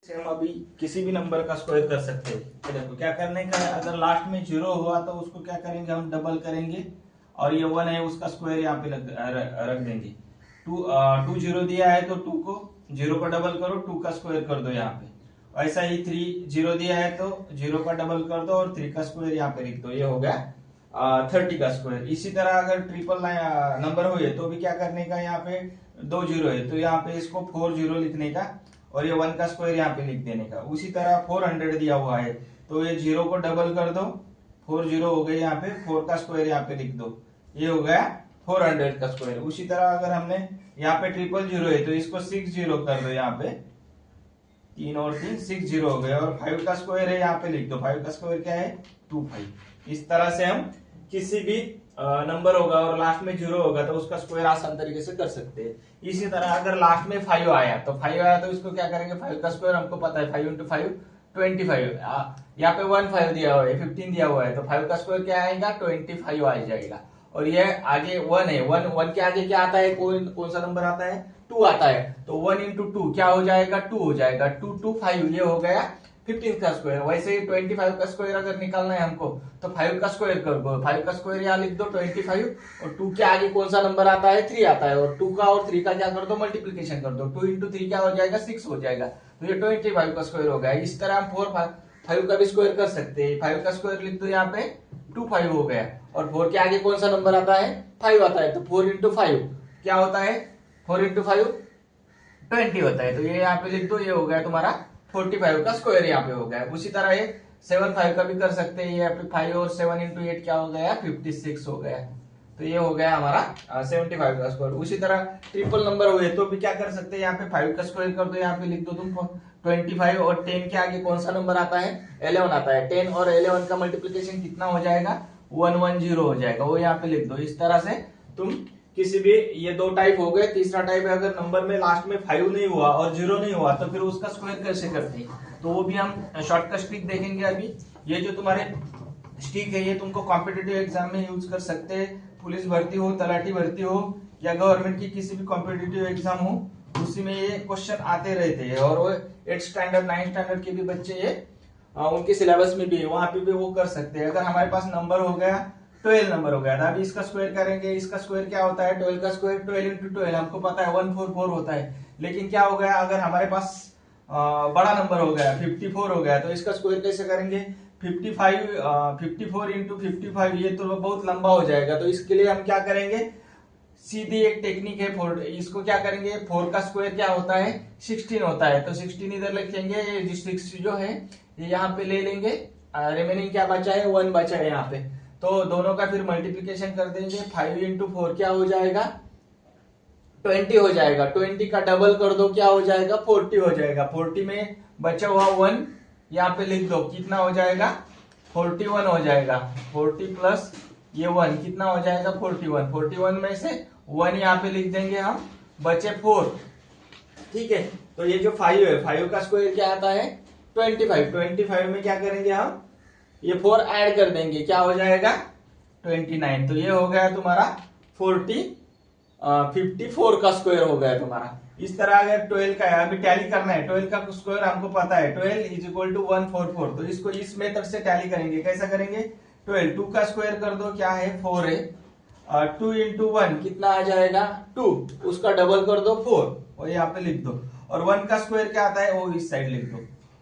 से हम अभी किसी भी नंबर का स्क्वायर कर सकते हैं। तो देखो क्या करने का है, अगर लास्ट में 0 हुआ तो उसको क्या करेंगे, हम डबल करेंगे और ये 1 है उसका स्क्वायर यहाँ पे रख देंगे। 2 0 दिया है तो 2 को 0 का डबल करो, 2 का स्क्वायर कर दो यहाँ पे। ऐसा ही 3 0 दिया है तो 0 का डबल कर दो और 3 का स्क्वायर यहाँ पे लिख दो, ये हो गया 30 का स्क्वायर। इसी तरह अगर ट्रिपल नंबर हुए तो भी क्या करने का, यहाँ पे 2 0 है तो यहाँ पे इसको 4 0 लिखने का और ये 1 का स्क्वायर यहाँ पे लिख देने का। उसी तरह 400 दिया हुआ है तो ये 0 को डबल कर दो, 4 0 हो गए, यहाँ पे 4 का स्क्वायर यहाँ पे लिख दो, ये हो गया 400 का स्क्वायर। उसी तरह अगर हमने यहाँ पे 000 है तो इसको 6 0 कर दो, यहाँ पे 3 और 3 6 0 हो गए और 5 का स्क्वायर है यहाँ पे लिख दो, 5 का स्क्वायर क्या है 25। इस तरह से हम किसी भी नंबर होगा और लास्ट में 0 होगा तो उसका स्क्वायर आसान तरीके से कर सकते हैं। इसी तरह अगर लास्ट में 5 आया तो 5 आया तो इसको क्या करेंगे, 5 का स्क्वायर हमको पता है 5 इंटू 5 25। यहाँ पे 1 5 दिया हुआ है, 15 दिया हुआ है तो 5 का स्क्वायर क्या आएगा 25 आ जाएगा। और ये आगे 1 है, 1 के आगे क्या आता है, कौन सा नंबर आता है 2 आता है तो 1 इंटू 2 क्या हो जाएगा 2 हो जाएगा, 2 2 5 ये हो गया 15 का स्क्वायर। वैसे ही 25 का स्क्वायर अगर निकालना है हमको तो 5 का स्क्वायर कर दो, 5 का स्क्वायर यहाँ लिख दो 25 और 2 के आगे कौन सा नंबर आता है 3 आता है और 2 का और 3 का क्या कर दो मल्टीप्लीकेशन कर दो, 2 इंटू 3 क्या हो जाएगा 6 हो जाएगा तो ये 25 का स्क्वायर हो गया। इस तरह हम 5 का भी स्क्वायर कर सकते हैं, 5 का स्क्वायर लिख दो यहाँ पे 25 हो गया और 4 के आगे कौन सा नंबर आता है 5 आता है तो 4 इंटू 5 क्या होता है 4 इंटू 5 20 होता है तो ये यहाँ पे लिख दो, ये हो गया तुम्हारा 45 का स्क्वायर यहाँ पे हो गया। उसी तरह ये 7 5 का भी कर सकते हैं, यहाँ पे 5 और 7 इंटू 8 क्या हो गया 56 हो गया तो ये हो गया हमारा 75 का स्क्वायर। उसी तरह ट्रिपल नंबर हुए तो भी क्या कर सकते हैं, यहाँ पे 5 का स्क्वायर कर दो, यहाँ पे लिख दो तुम 25 और 10 के आगे कौन सा नंबर आता है 11 आता है, 10 और 11 का मल्टीप्लीकेशन कितना हो जाएगा 110 हो जाएगा, वो यहाँ पे लिख दो। इस तरह से तुम किसी भी, ये 2 टाइप हो गए। तीसरा टाइप है अगर नंबर में लास्ट में 5 नहीं हुआ और 0 नहीं हुआ तो फिर उसका स्क्वायर कैसे करते हैं, तो वो भी हम शॉर्टकट ट्रिक देखेंगे अभी। ये जो तुम्हारे स्टिक है ये तुमको कॉम्पिटिटिव एग्जाम में यूज कर सकते हैं, पुलिस भर्ती हो, तलाठी भर्ती हो या गवर्नमेंट की किसी भी कॉम्पिटिटिव एग्जाम हो उसी में ये क्वेश्चन आते रहते हैं। और वो 8 स्टैंडर्ड 9 स्टैंडर्ड के भी बच्चे ये उनके सिलेबस में भी है, वहां पे भी वो कर सकते हैं। अगर हमारे पास नंबर हो गया 12 नंबर हो गया था, अभी इसका स्क्वायर करेंगे, इसका स्क्वायर क्या होता है 12 का स्क्वायर 12 इंटू 12 हमको पता है 144 होता है। लेकिन क्या हो गया अगर हमारे पास बड़ा नंबर हो गया 54 हो गया तो इसका स्क्वायर कैसे करेंगे 54 इंटू 55 ये तो बहुत लंबा हो जाएगा। तो इसके लिए हम क्या करेंगे, सीधी एक टेक्निक है, इसको क्या करेंगे 4 का स्क्वायर क्या होता है 16 होता है तो 16 इधर लिखेंगे, 6 जो है ये यहाँ पे ले लेंगे, रिमेनिंग क्या बचा है 1 बचा है यहाँ पे तो दोनों का फिर मल्टीप्लीकेशन कर देंगे। 5 इंटू 4 क्या हो जाएगा 20 हो जाएगा, 20 का डबल कर दो क्या हो जाएगा 40 हो जाएगा, 40 में बचा हुआ 1 यहाँ पे लिख दो कितना हो जाएगा 41 हो जाएगा, 40 प्लस ये 1 कितना हो जाएगा 41, 41 में से 1 यहाँ पे लिख देंगे हम, बचे 4, ठीक है। तो ये जो 5 है 5 का स्क्वायर क्या आता है 25, 25 में क्या करेंगे हम ये 4 ऐड कर देंगे क्या हो जाएगा 29, तो ये हो गया तुम्हारा 54 का स्क्वायर हो गया तुम्हारा। इस तरह अगर 12 का है, अभी टैली करना है, 12 का स्क्वायर हमको पता है 12 इज इक्वल टू 144, तो इसको इस मेथड से टैली करेंगे। कैसा करेंगे 12 2 का स्क्वायर कर दो क्या है 4 है, 2 इंटू 1 कितना आ जाएगा 2, उसका डबल कर दो 4 और यहाँ पे लिख दो, और 1 का स्क्वायर क्या आता है वो इस साइड लिख दो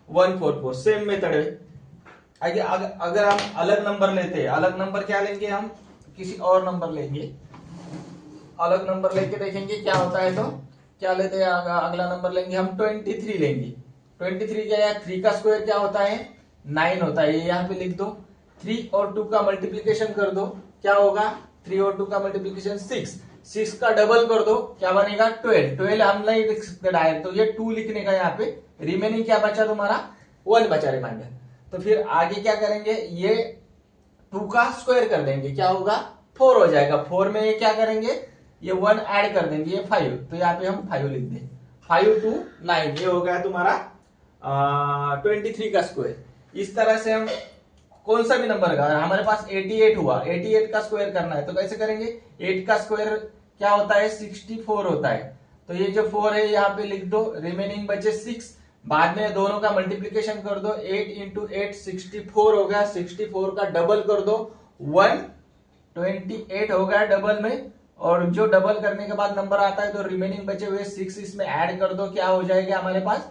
144। सेम मेथड है। अगर हम अलग नंबर लेते हैं, अलग नंबर क्या लेंगे हम किसी और नंबर लेंगे, अलग नंबर लेके देखेंगे क्या होता है, तो क्या लेते हैं अगला नंबर लेंगे हम 23 लेंगे। 23 क्या है 3 का स्क्वायर क्या होता है 9 होता है, ये यहाँ पे लिख दो, 3 और 2 का मल्टीप्लीकेशन कर दो क्या होगा 3 और 2 का मल्टीप्लीकेशन 6 का डबल कर दो क्या बनेगा 12 हम नहीं लिख सकते डायरेक्ट, तो ये 2 लिखने का यहाँ पे, रिमेनिंग क्या बचा तुम्हारा 1 बचा रिमाइंडर। तो फिर आगे क्या करेंगे ये 2 का स्क्वायर कर देंगे क्या होगा 4 हो जाएगा, 4 में ये क्या करेंगे ये 1 ऐड कर देंगे ये 5, तो यहाँ पे हम 5 लिख दें, 5 2 9 ये हो गया तुम्हारा 23 का स्क्वायर। इस तरह से हम कौन सा भी नंबर का, हमारे पास 88 हुआ, 88 का स्क्वायर करना है तो कैसे करेंगे, 8 का स्क्वायर क्या होता है 64 होता है, तो ये जो 4 है यहाँ पे लिख दो, रिमेनिंग बचे 6, बाद में दोनों का मल्टीप्लीकेशन कर दो, 8 इंटू 8 64 हो गया, 64 का डबल कर दो 128 हो गया डबल में, और जो डबल करने के बाद नंबर आता है तो रिमेनिंग बचे हुए 6 इसमें ऐड कर दो, क्या हो जाएगा हमारे पास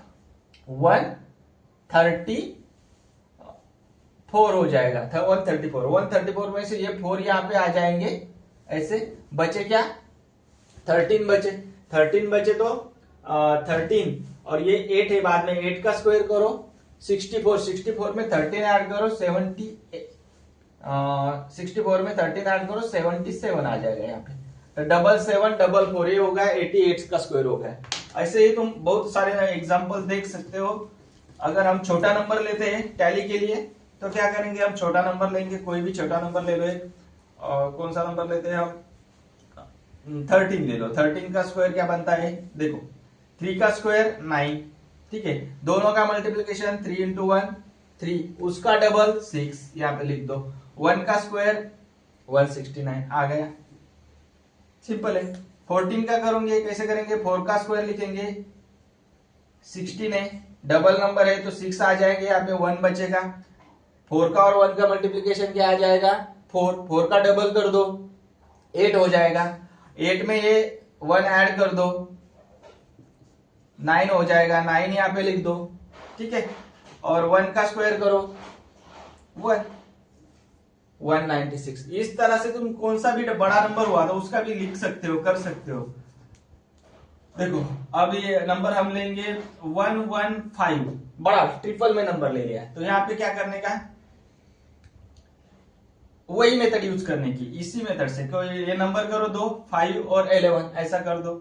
134 हो जाएगा। 134 में से ये 4 यहाँ पे आ जाएंगे, ऐसे बचे क्या 13 बचे। 13 बचे तो 13 और ये 8 है, बाद में 8 का स्क्वायर करो 64 में 13 ऐड करो 64 में 13 ऐड करो 77 आ जाएगा यहाँ पे। तो 7744 ये हो गया 88 का स्क्वायर हो गया। ऐसे ही तुम बहुत सारे एग्जांपल देख सकते हो। अगर हम छोटा नंबर लेते हैं टैली के लिए तो क्या करेंगे, हम छोटा नंबर लेंगे, कोई भी छोटा नंबर ले लो। कौन सा नंबर लेते हैं हम, 13 ले लो। 13 का स्क्वायर क्या बनता है देखो, 3 का स्क्वायर 9, ठीक है। दोनों का मल्टीप्लीकेशन 3 इंटू 1 3, उसका डबल 6, यहाँ पे लिख दो। 1 का स्क्वायर 169 आ गया, सिंपल है। 14 का करोगे कैसे करेंगे, 4 का स्क्वायर लिखेंगे 16 है, डबल नंबर है तो 6 आ जाएंगे, यहाँ पे 1 बचेगा। 4 का और 1 का मल्टीप्लीकेशन क्या आ जाएगा 4 का डबल कर दो 8 हो जाएगा। 8 में ये 1 ऐड कर दो 9 हो जाएगा, 9 यहाँ पे लिख दो, ठीक है। और 1 का स्क्वायर करो 196। इस तरह से तुम कौन सा भी बड़ा नंबर हुआ था उसका भी लिख सकते हो, कर सकते हो। देखो अब ये नंबर हम लेंगे 115, बड़ा ट्रिपल में नंबर ले लिया, तो यहाँ पे क्या करने का, वही मेथड यूज करने की, इसी मेथड से। ये नंबर करो 2 5 और 11 ऐसा कर दो।